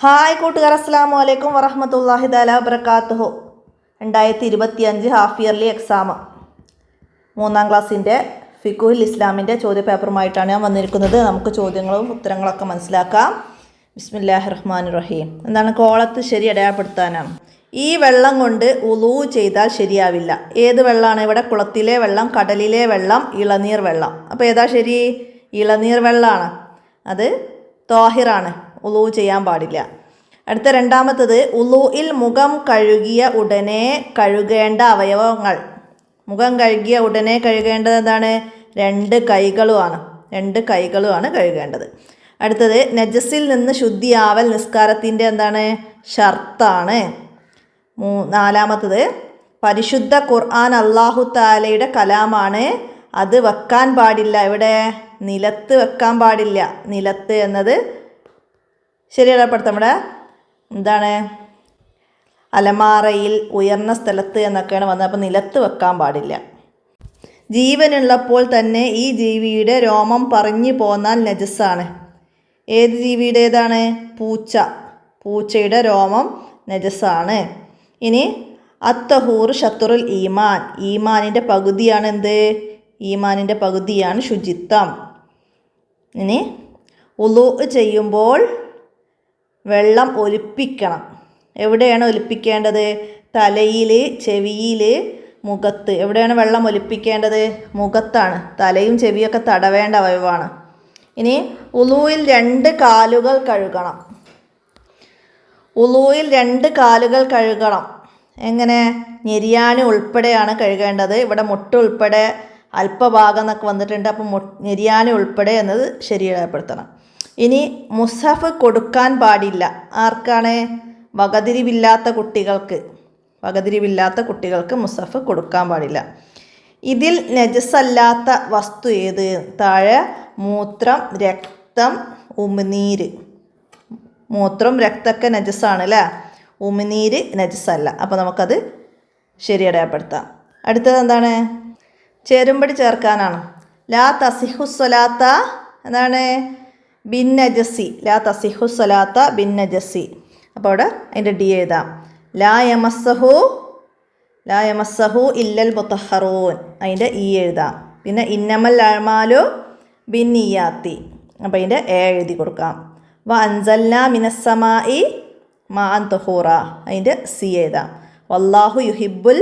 Hi കൂട്ടുകാർ, അസ്സലാമു അലൈക്കും വറഹ്മത്തുള്ളാഹി തആല വബറകാതുഹു. 2025 ഹാഫ് ഇയർലി എക്സാം 3ാം ക്ലാസ്സിൻ്റെ ഫിഖുൽ ഇസ്ലാമിൻ്റെ ചോദ്യപേപ്പറുമായിട്ടാണ് ഞാൻ വന്നിരിക്കുന്നത്. നമുക്ക് ചോദ്യങ്ങളും ഉത്തരങ്ങളൊക്കെ മനസ്സിലാക്കാം. ബിസ്മില്ലാഹിർ റഹ്മാനിർ റഹീം. എന്താണ്? കോളത്ത് ശരി അടയാളപ്പെടുത്താനാണ്. ഈ വെള്ളം കൊണ്ട് ഉളൂ ചെയ്താൽ ശരിയാവില്ല. ഏത് വെള്ളമാണ്? ഇവിടെ കുളത്തിലെ വെള്ളം, കടലിലെ വെള്ളം, ഇളനീർ വെള്ളം. അപ്പോൾ ഏതാ ശരി? ഇളനീർ വെള്ളമാണ്. അത് ത്വാഹിറാണ്, ഉളൂ ചെയ്യാൻ പാടില്ല. അടുത്ത രണ്ടാമത്തത്, ഉളൂയിൽ മുഖം കഴുകിയ ഉടനെ കഴുകേണ്ട അവയവങ്ങൾ. മുഖം കഴുകിയ ഉടനെ കഴുകേണ്ടത് എന്താണ്? രണ്ട് കൈകളുമാണ് കഴുകേണ്ടത്. അടുത്തത്, നജസിൽ നിന്ന് ശുദ്ധിയാവൽ നിസ്കാരത്തിൻ്റെ എന്താണ്? ഷർത്താണ്. നാലാമത്തത്, പരിശുദ്ധ ഖുർആൻ അല്ലാഹു തആലയുടെ കലാമാണ്. അത് വെക്കാൻ പാടില്ല. ഇവിടെ നിലത്ത് വെക്കാൻ പാടില്ല. നിലത്ത് എന്നത് ശരിയടപ്പെടുത്താം. ഇവിടെ എന്താണ്? അലമാറയിൽ, ഉയർന്ന സ്ഥലത്ത് എന്നൊക്കെയാണ് വന്നത്. അപ്പോൾ നിലത്ത് വെക്കാൻ പാടില്ല. ജീവനുള്ളപ്പോൾ തന്നെ ഈ ജീവിയുടെ രോമം പറഞ്ഞു പോന്നാൽ നജസാണ്. ഏത് ജീവിയുടേതാണ്? പൂച്ചയുടെ രോമം നജസാണ്. ഇനി അത്തഹൂർ ഷത്തുറുൽ ഈമാൻ. ഈമാനിൻ്റെ പകുതിയാണ് എന്ത്? ഈമാനിൻ്റെ പകുതിയാണ് ശുചിത്വം. ഇനി ഉളൂ ചെയ്യുമ്പോൾ വെള്ളം ഒലിപ്പിക്കണം. എവിടെയാണ് ഒലിപ്പിക്കേണ്ടത്? തലയിൽ, ചെവിയിൽ, മുഖത്ത്. എവിടെയാണ് വെള്ളം ഒലിപ്പിക്കേണ്ടത്? മുഖത്താണ്. തലയും ചെവിയൊക്കെ തടവേണ്ട അവയവമാണ്. ഇനി ഉളൂയിൽ 2 കാലുകൾ കഴുകണം. ഉളൂയിൽ 2 കാലുകൾ കഴുകണം. എങ്ങനെ? ഞെരിയാണി ഉൾപ്പെടെയാണ് കഴുകേണ്ടത്. ഇവിടെ മുട്ട് ഉൾപ്പെടെ അല്പഭാഗം എന്നൊക്കെ വന്നിട്ടുണ്ട്. അപ്പം ഞെരിയാണി ഉൾപ്പെടെ എന്നത് ശരിയാപ്പെടുത്തണം. ഇനി മുസ്ഹഫ് കൊടുക്കാൻ പാടില്ല. ആർക്കാണ്? വകതിരിവില്ലാത്ത കുട്ടികൾക്ക് മുസ്ഹഫ് കൊടുക്കാൻ പാടില്ല. ഇതിൽ നജസല്ലാത്ത വസ്തു ഏത്? താഴെ മൂത്രം, രക്തം, ഉമിനീര്. മൂത്രം, രക്തമൊക്കെ നജസാണ് അല്ലേ? ഉമിനീര് നജസല്ല. അപ്പോൾ നമുക്കത് ശരിയടയാപ്പെടുത്താം. അടുത്തത് എന്താണ്? ചേരുംപടി ചേർക്കാനാണ്. ലാ തസിഹുസ്വലാത്ത എന്താണ്? ബിൻ നജസി. ലാ തസിഹുസ്വലാത്ത ബിൻ നജസി. അപ്പോൾ അവിടെ അതിൻ്റെ ഡി എഴുതാം. ലാ യമസ്സഹു ഇല്ലൽ മുത്തഹറൂൻ. അതിൻ്റെ ഇ എഴുതാം. പിന്നെ ഇന്നമൽ അഅ്മാലു ബിൻ നിയ്യാത്തി. അപ്പോൾ അതിൻ്റെ എ എഴുതി കൊടുക്കാം. വ അൻസൽനാ മിനസ്സമാഇ മാഅൻ തുഹൂറ. അതിൻ്റെ സി എഴുതാം. വല്ലാഹു യുഹിബ്ബുൽ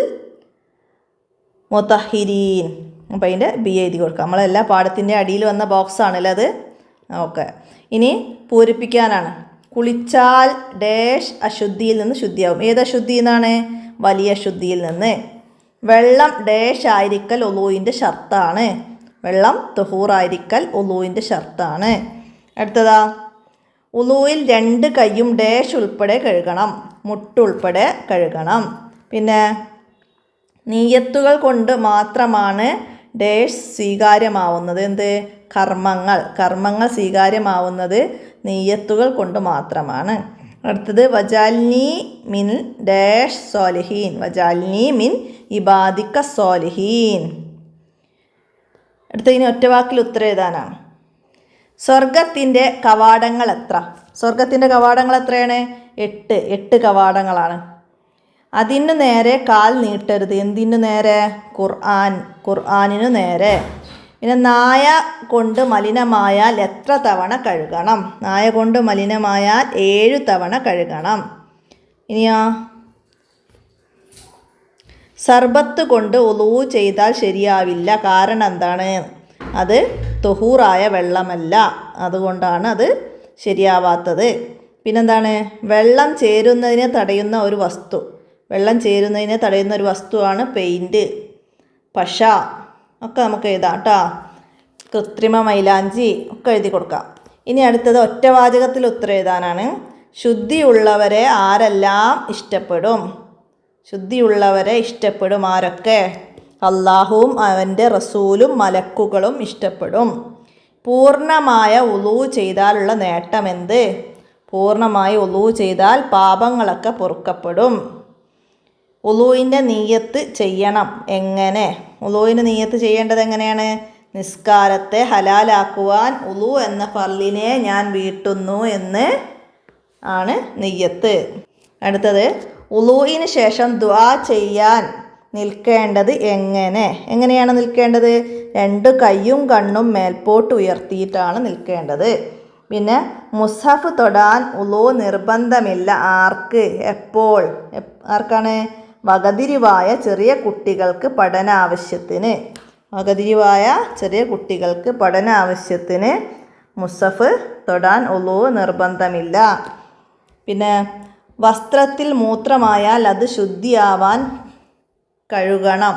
മുത്തഹിരീൻ. അപ്പോൾ അതിൻ്റെ ബി എഴുതി കൊടുക്കാം. നമ്മളെല്ലാ പാഠത്തിൻ്റെ അടിയിൽ വന്ന ബോക്സാണല്ലോ അത്. ഓക്കെ. ഇനി പൂരിപ്പിക്കാനാണ്. കുളിച്ചാൽ ഡാഷ് അശുദ്ധിയിൽ നിന്ന് ശുദ്ധിയാവും. ഏത് അശുദ്ധിയിൽ നിന്നാണ്? വലിയ ശുദ്ധിയിൽ നിന്ന്. വെള്ളം ഡാഷ് ആയിരിക്കൽ ഉളൂവിൻ്റെ ഷർത്താണ്. വെള്ളം തുഹൂറായിരിക്കൽ ഉളൂവിൻ്റെ ഷർത്താണ്. അടുത്തതാ, ഉളൂയിൽ 2 കൈയും ഡാഷ് ഉൾപ്പെടെ കഴുകണം. മുട്ടുൾപ്പെടെ കഴുകണം. പിന്നെ നീയത്തുകൾ കൊണ്ട് മാത്രമാണ് ഡാഷ് സ്വീകാര്യമാവുന്നത്. എന്ത്? കർമ്മങ്ങൾ സ്വീകാര്യമാവുന്നത് നീയത്തുകൾ കൊണ്ട് മാത്രമാണ്. അടുത്തത്, വജാൽനി മിൻ ഡാഷ് സോലിഹീൻ. വജാൽനി മിൻ ഇബാദിക്ക സോലിഹീൻ. അടുത്തതിന് ഒറ്റവാക്കിൽ ഉത്തരം എഴുതാനാണ്. സ്വർഗത്തിൻ്റെ കവാടങ്ങൾ എത്ര? സ്വർഗത്തിൻ്റെ കവാടങ്ങൾ എത്രയാണ്? 8 കവാടങ്ങളാണ്. അതിനു നേരെ കാൽ നീട്ടരുത്. എന്തിനു നേരെ? ഖുർആനിനു നേരെ. പിന്നെ നായ കൊണ്ട് മലിനമായാൽ എത്ര തവണ കഴുകണം? നായ കൊണ്ട് മലിനമായാൽ 7 തവണ കഴുകണം. ഇനിയോ, സർബത്ത് കൊണ്ട് ഉളൂ ചെയ്താൽ ശരിയാവില്ല. കാരണം എന്താണ്? അത് തുഹൂറായ വെള്ളമല്ല. അതുകൊണ്ടാണ് അത് ശരിയാവാത്തത്. പിന്നെന്താണ്? വെള്ളം ചേരുന്നതിനെ തടയുന്ന ഒരു വസ്തുവാണ് പെയിൻറ്റ്, പശ ഒക്കെ നമുക്ക് എഴുതാം കേട്ടോ. കൃത്രിമ മൈലാഞ്ചി ഒക്കെ എഴുതി കൊടുക്കാം. ഇനി അടുത്തത് ഒറ്റവാചകത്തിൽ ഉത്തരം എഴുതാനാണ്. ശുദ്ധിയുള്ളവരെ ആരെല്ലാം ഇഷ്ടപ്പെടും? ശുദ്ധിയുള്ളവരെ ഇഷ്ടപ്പെടും ആരൊക്കെ? അല്ലാഹുവും അവൻ്റെ റസൂലും മലക്കുകളും ഇഷ്ടപ്പെടും. പൂർണ്ണമായ ഉളൂ ചെയ്താലുള്ള നേട്ടം എന്ത്? പൂർണ്ണമായി ഉളൂ ചെയ്താൽ പാപങ്ങളൊക്കെ പൊറുക്കപ്പെടും. ഉളൂവിൻ്റെ നീയത്ത് ചെയ്യണം. എങ്ങനെ? ഉളൂവിൻ്റെ നീയത്ത് ചെയ്യേണ്ടത് എങ്ങനെയാണ്? നിസ്കാരത്തെ ഹലാലാക്കുവാൻ ഉളൂ എന്ന ഫർളിനെ ഞാൻ വീട്ടുന്നു എന്ന് ആണ് നിയ്യത്ത്. അടുത്തത് ഉളൂഇന് ശേഷം ദുആ ചെയ്യാൻ നിൽക്കേണ്ടത് എങ്ങനെയാണ് നിൽക്കേണ്ടത്? 2 കൈയും കണ്ണും മേൽപോട്ട് ഉയർത്തിയിട്ടാണ് നിൽക്കേണ്ടത്. പിന്നെ മുസ്ഹഫ് തൊടാൻ ഉളൂ നിർബന്ധമില്ല. ആർക്ക്? എപ്പോൾ? ആർക്കാണ്? വകതിരിവായ ചെറിയ കുട്ടികൾക്ക് പഠനാവശ്യത്തിന് മുസ്ഹഫ് തൊടാൻ ഉളൂ നിർബന്ധമില്ല. പിന്നെ വസ്ത്രത്തിൽ മൂത്രമായാൽ അത് ശുദ്ധിയാവാൻ കഴുകണം.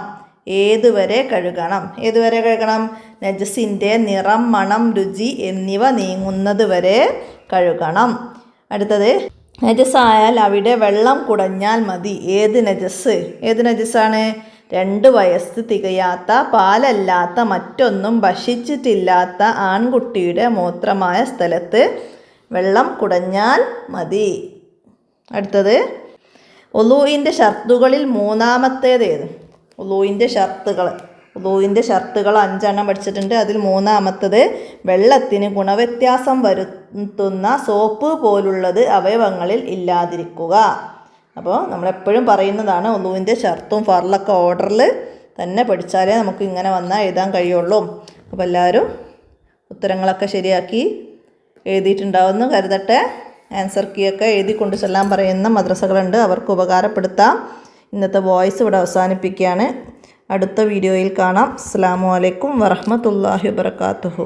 ഏതുവരെ കഴുകണം? നജസിൻ്റെ നിറം, മണം, രുചി എന്നിവ നീങ്ങുന്നത് വരെ കഴുകണം. അടുത്തത് നജസായാൽ അവിടെ വെള്ളം കുടഞ്ഞാൽ മതി. ഏത് നജസാണ്? 2 വയസ്സ് തികയാത്ത, പാലല്ലാത്ത, മറ്റൊന്നും ഭക്ഷിച്ചിട്ടില്ലാത്ത ആൺകുട്ടിയുടെ മൂത്രമായ സ്ഥലത്ത് വെള്ളം കുടഞ്ഞാൽ മതി. അടുത്തത് ഉളൂഇൻ്റെ ഷർത്തുകളിൽ മൂന്നാമത്തേത്? ഉളൂഇൻ്റെ ഷർത്തുകൾ 5 പഠിച്ചിട്ടുണ്ട്. അതിൽ മൂന്നാമത്തത് വെള്ളത്തിന് ഗുണവ്യത്യാസം വരുത്തുന്ന സോപ്പ് പോലുള്ളത് അവയവങ്ങളിൽ ഇല്ലാതിരിക്കുക. അപ്പോൾ നമ്മളെപ്പോഴും പറയുന്നതാണ് ഉളൂഇൻ്റെ ഷർത്തും ഫർളൊക്കെ ഓർഡറിൽ തന്നെ പഠിച്ചാലേ നമുക്ക് ഇങ്ങനെ വന്നാൽ എഴുതാൻ കഴിയുള്ളൂ. അപ്പോൾ എല്ലാവരും ഉത്തരങ്ങളൊക്കെ ശരിയാക്കി എഴുതിയിട്ടുണ്ടാവുമെന്ന് കരുതട്ടെ. ആൻസർ കീയൊക്കെ എഴുതി കൊണ്ട് ചെല്ലാൻ പറയുന്ന മദ്രസകളുണ്ട്, അവർക്ക് ഉപകാരപ്പെടുത്താം. ഇന്നത്തെ വോയിസ് ഇവിടെ അവസാനിപ്പിക്കുകയാണ്. അടുത്ത വീഡിയോയിൽ കാണാം. അസ്സലാമു അലൈക്കും വറഹ്മത്തുള്ളാഹി വബറകാതുഹു.